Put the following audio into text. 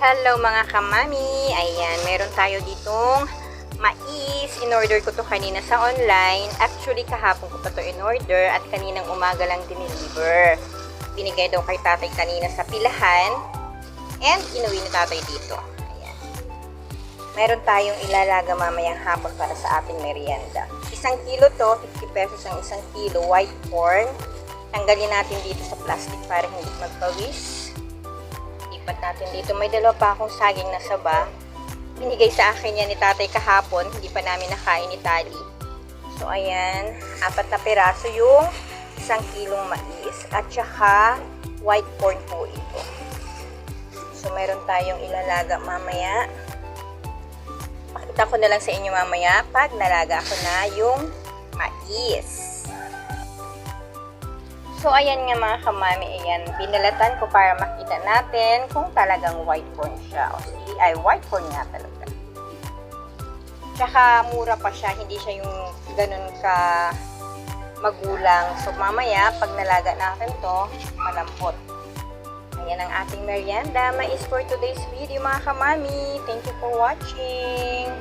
Hello mga kamami! Ayan, meron tayo ditong mais. In-order ko to kanina sa online. Actually, kahapon ko pa to in-order at kaninang umaga lang dineliver. Binigay daw kay tatay kanina sa pilahan and inuwi ni tatay dito. Ayan. Meron tayong ilalaga mamayang hapon para sa ating merienda. 1 kilo to, 50 pesos ang 1 kilo white corn. Tanggalin natin dito sa plastic para hindi magpawis. Lipat natin dito. May dalawa pa akong saging na saba. Binigay sa akin yan ni tatay kahapon. Hindi pa namin nakain ni Tali. So, ayan. 4 na piraso yung 1 kilong mais. At saka, white corn po ito. So, meron tayong ilalaga mamaya. Pakita ko na lang sa inyo mamaya pag nalaga ko na yung mais. So, ayan nga mga kamami, ayan, binalatan ko para makita natin kung talagang white corn siya. O sige, ay, white corn nga talaga. Tsaka, mura pa siya, hindi siya yung ganun ka magulang. So, mamaya, pag nalaga natin to, malampot. Ayan ang ating merienda. Mais for today's video mga kamami. Thank you for watching.